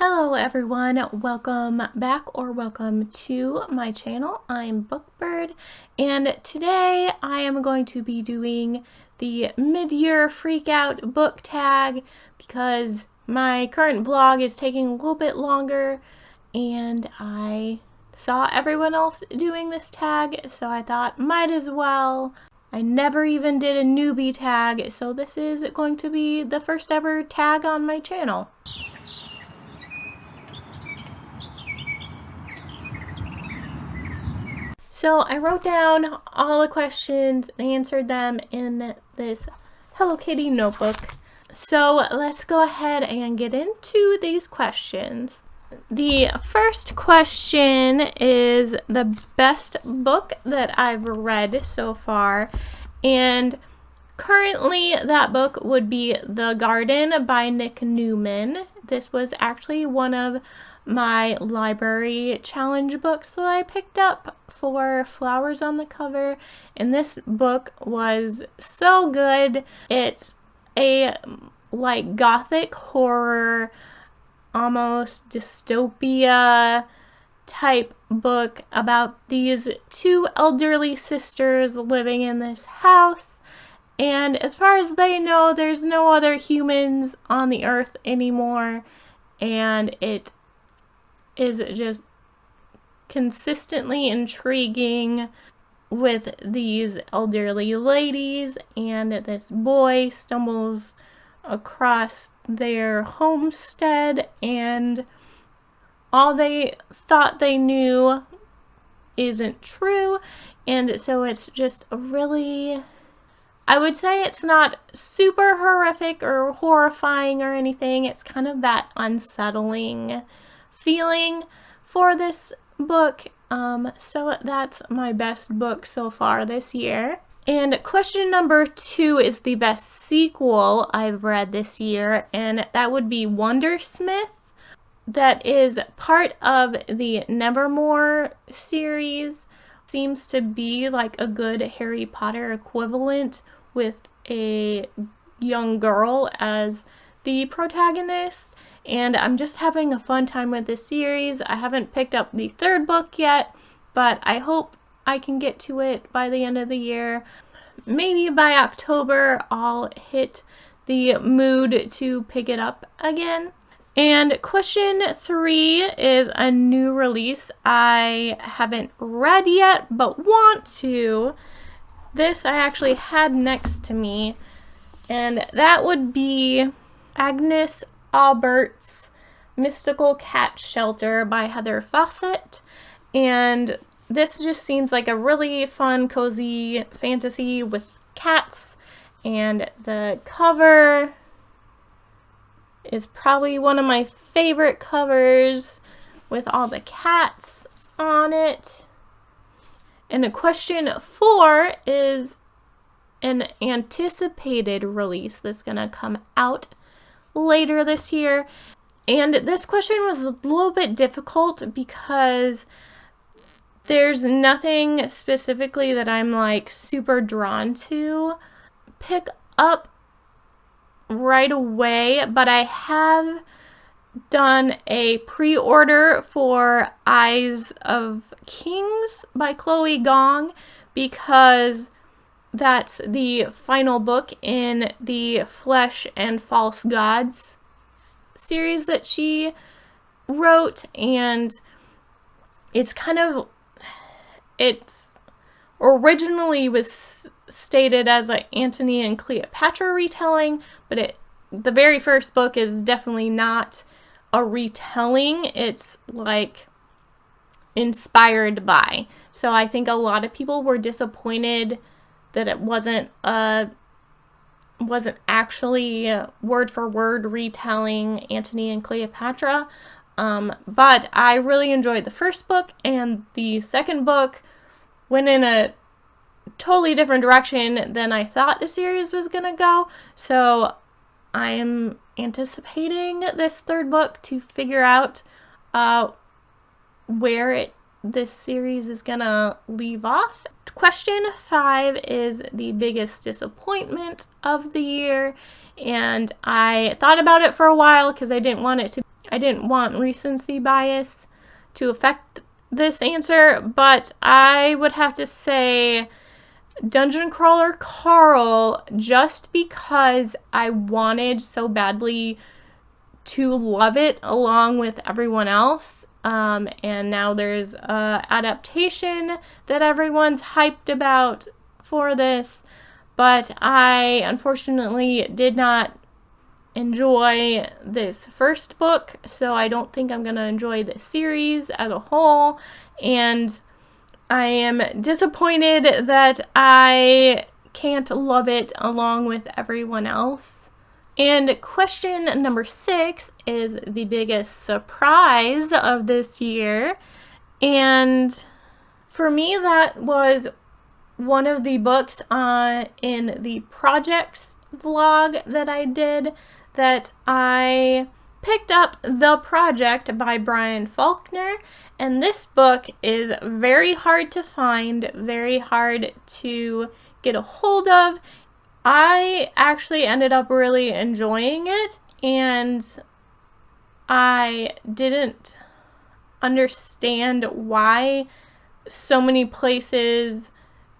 Hello everyone, welcome back or welcome to my channel. I'm Bookbird and today I am going to be doing the mid-year freakout book tag because my current vlog is taking a little bit longer and I saw everyone else doing this tag, so I thought might as well. I never even did a newbie tag, so this is going to be the first ever tag on my channel. So I wrote down all the questions and answered them in this Hello Kitty notebook. So let's go ahead and get into these questions. The first question is the best book that I've read so far, and currently that book would be The Garden by Nick Newman. This was actually one of my library challenge books that I picked up for flowers on the cover, and this book was so good. It's a like gothic horror, almost dystopia type book about these two elderly sisters living in this house, and as far as they know, there's no other humans on the earth anymore, and it is just consistently intriguing with these elderly ladies, and this boy stumbles across their homestead and all they thought they knew isn't true, and so it's just a really, I would say it's not super horrific or horrifying or anything. It's kind of that unsettling feeling for this book. So that's my best book so far this year. And question number 2 is the best sequel I've read this year, and that would be Wondersmith. That is part of the Nevermore series. Seems to be like a good Harry Potter equivalent with a young girl as the protagonist, and I'm just having a fun time with this series. I haven't picked up the 3rd book yet, but I hope I can get to it by the end of the year. Maybe by October I'll hit the mood to pick it up again. And question 3 is a new release I haven't read yet but want to. This I actually had next to me, and that would be Agnes Aubert's Mystical Cat Shelter by Heather Fawcett. And this just seems like a really fun, cozy fantasy with cats, and the cover is probably one of my favorite covers with all the cats on it. And question 4 is an anticipated release that's gonna come out later this year. And this question was a little bit difficult because there's nothing specifically that I'm like super drawn to pick up right away, but I have done a pre-order for Eyes of Kings by Chloe Gong because that's the final book in the Flesh and False Gods series that she wrote, and it's originally was stated as an Antony and Cleopatra retelling, but the very first book is definitely not a retelling. It's like inspired by. So I think a lot of people were disappointed that it wasn't actually word for word retelling Antony and Cleopatra. But I really enjoyed the first book, and the second book went in a totally different direction than I thought the series was gonna go. So I am anticipating this 3rd book to figure out where this series is gonna leave off. Question 5 is the biggest disappointment of the year, and I thought about it for a while because I didn't want it to I didn't want recency bias to affect this answer, but I would have to say Dungeon Crawler Carl, just because I wanted so badly to love it along with everyone else. And now there's a adaptation that everyone's hyped about for this, but I unfortunately did not enjoy this first book, so I don't think I'm gonna enjoy the series as a whole, and I am disappointed that I can't love it along with everyone else. And question number 6 is the biggest surprise of this year, and for me that was one of the books in the projects vlog that I did, that I picked up The Project by Brian Faulkner, and this book is very hard to find, very hard to get a hold of. I actually ended up really enjoying it, and I didn't understand why so many places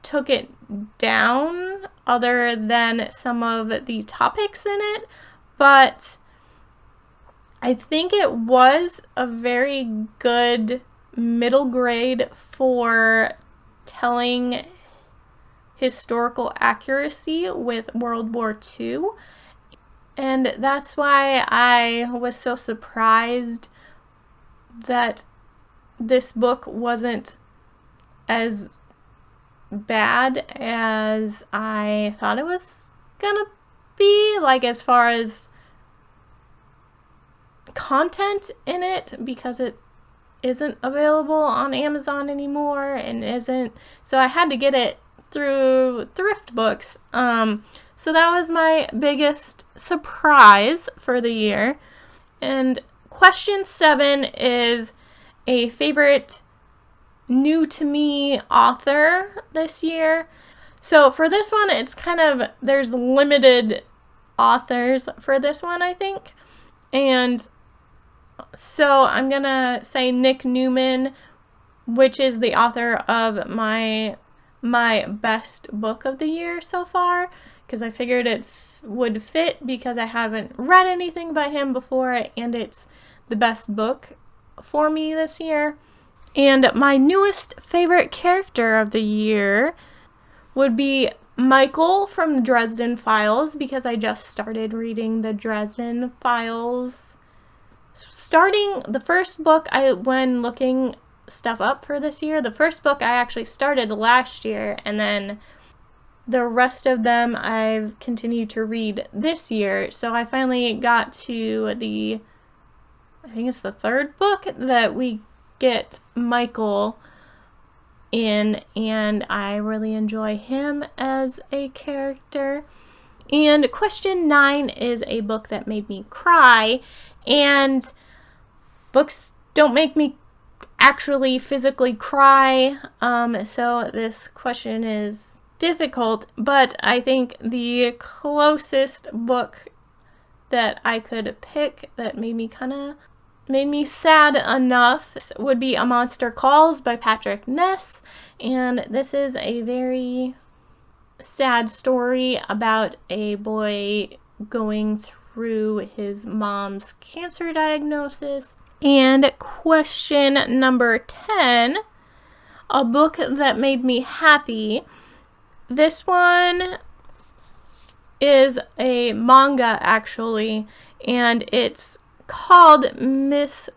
took it down other than some of the topics in it, but I think it was a very good middle grade for telling historical accuracy with World War II, and that's why I was so surprised that this book wasn't as bad as I thought it was gonna be, like as far as content in it, because it isn't available on Amazon anymore and isn't, so I had to get it through thrift books. So that was my biggest surprise for the year. And question 7 is a favorite new to me author this year. So for this one, it's kind of, there's limited authors for this one, I think. And so I'm gonna say Nick Newman, which is the author of my best book of the year so far, because I figured it would fit because I haven't read anything by him before, and it's the best book for me this year. And my newest favorite character of the year would be Michael from the Dresden Files, because I just started reading the Dresden Files. Starting the first book, when looking stuff up for this year, the first book I actually started last year, and then the rest of them I've continued to read this year. So I finally got to I think it's the third book that we get Michael in, and I really enjoy him as a character. And question 9 is a book that made me cry, and books don't make me actually physically cry, so this question is difficult, but I think the closest book that I could pick that made me sad enough would be A Monster Calls by Patrick Ness, and this is a very sad story about a boy going through his mom's cancer diagnosis. And question number 10, a book that made me happy. This one is a manga, actually, and it's called Miss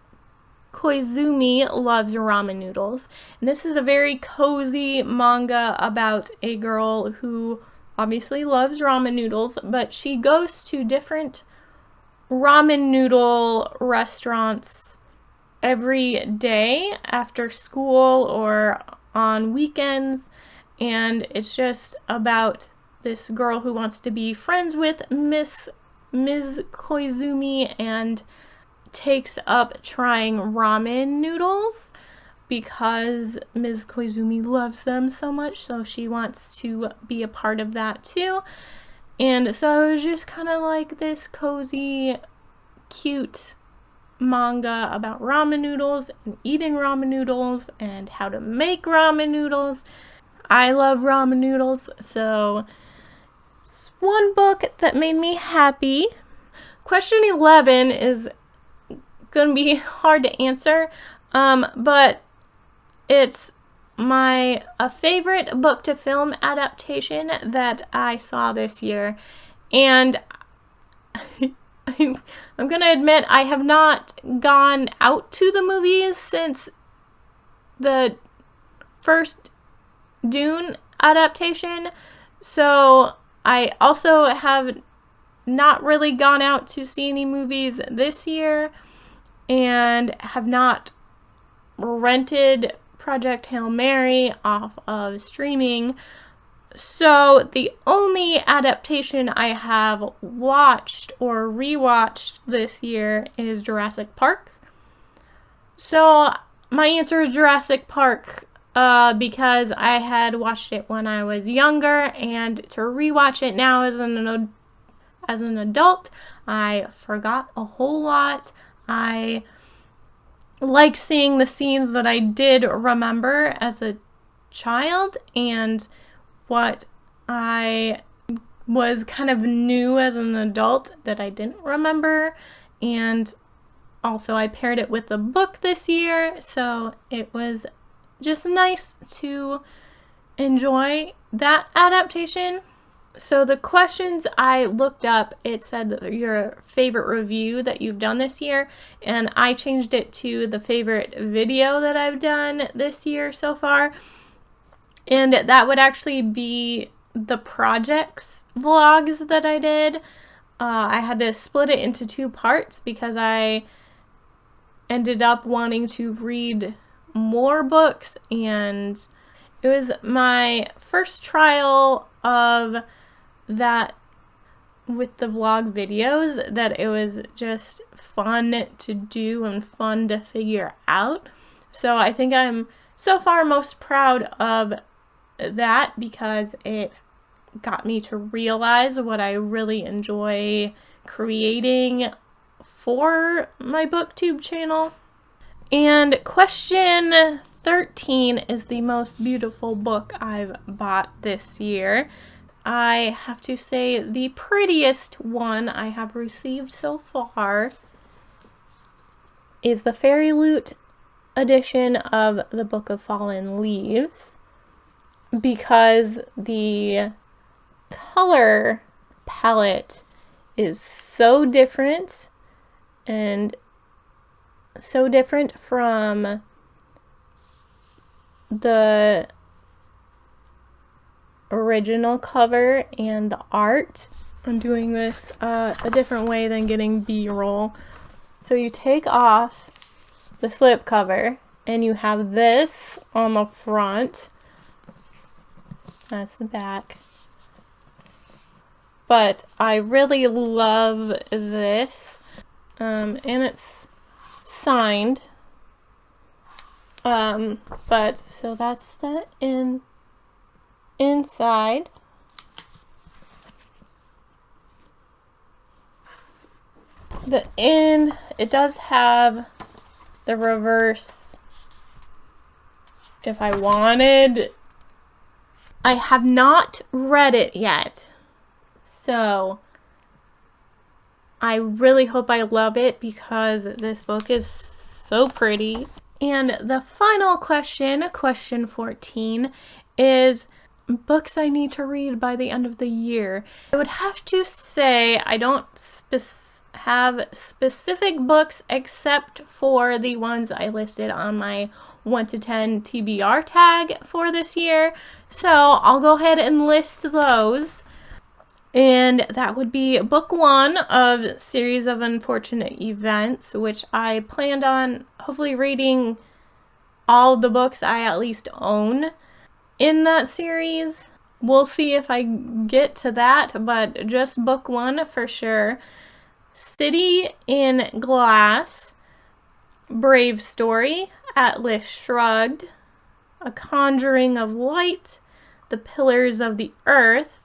Koizumi Loves Ramen Noodles. And this is a very cozy manga about a girl who obviously loves ramen noodles, but she goes to different ramen noodle restaurants every day after school or on weekends, and it's just about this girl who wants to be friends with Ms. Koizumi and takes up trying ramen noodles because Ms. Koizumi loves them so much, so she wants to be a part of that too. And so it was just kind of like this cozy, cute manga about ramen noodles and eating ramen noodles and how to make ramen noodles. I love ramen noodles, so it's one book that made me happy. Question 11 is going to be hard to answer, but it's my favorite book to film adaptation that I saw this year, and I'm going to admit I have not gone out to the movies since the first Dune adaptation, so I also have not really gone out to see any movies this year and have not rented Project Hail Mary off of streaming. So the only adaptation I have watched or rewatched this year is Jurassic Park. So my answer is Jurassic Park because I had watched it when I was younger, and to rewatch it now as an adult, I forgot a whole lot. I like seeing the scenes that I did remember as a child and what I was kind of new as an adult that I didn't remember. And also I paired it with the book this year, so it was just nice to enjoy that adaptation. So the questions I looked up, it said your favorite review that you've done this year, and I changed it to the favorite video that I've done this year so far. And that would actually be the projects vlogs that I did. I had to split it into 2 parts because I ended up wanting to read more books, and it was my first trial of that with the vlog videos, that it was just fun to do and fun to figure out. So I think I'm so far most proud of that because it got me to realize what I really enjoy creating for my booktube channel. And question 13 is the most beautiful book I've bought this year. I have to say the prettiest one I have received so far is the Fairy Loot edition of the Book of Fallen Leaves, because the color palette is so different and so different from the original cover and the art. I'm doing this a different way than getting B-roll. So you take off the slip cover and you have this on the front. That's the back. But I really love this. And it's signed. But so that's the inside. It does have the reverse if I wanted. I have not read it yet, so I really hope I love it because this book is so pretty. And the final question, question 14, is books I need to read by the end of the year. I would have to say I don't have specific books except for the ones I listed on my 1 to 10 TBR tag for this year. So I'll go ahead and list those. And that would be book 1 of Series of Unfortunate Events, which I planned on hopefully reading all the books I at least own in that series. We'll see if I get to that, but just book 1 for sure. City in Glass, Brave Story, Atlas Shrugged, A Conjuring of Light, The Pillars of the Earth,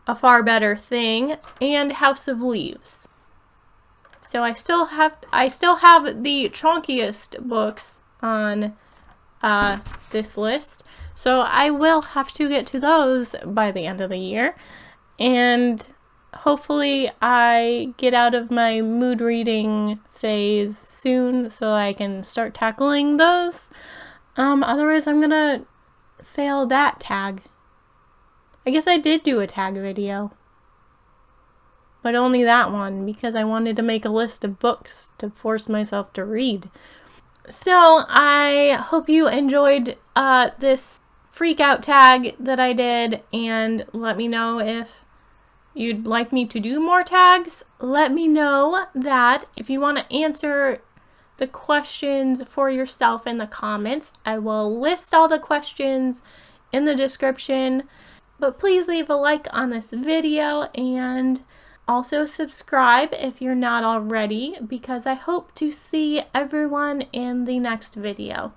A Far Better Thing, and House of Leaves. So I still have the chonkiest books on this list. So I will have to get to those by the end of the year. And hopefully I get out of my mood reading phase soon so I can start tackling those. Otherwise I'm gonna fail that tag. I guess I did do a tag video, but only that one because I wanted to make a list of books to force myself to read. So I hope you enjoyed this Freakout tag that I did, and let me know if you'd like me to do more tags. Let me know that if you want to answer the questions for yourself in the comments. I will list all the questions in the description, but please leave a like on this video and also subscribe if you're not already, because I hope to see everyone in the next video.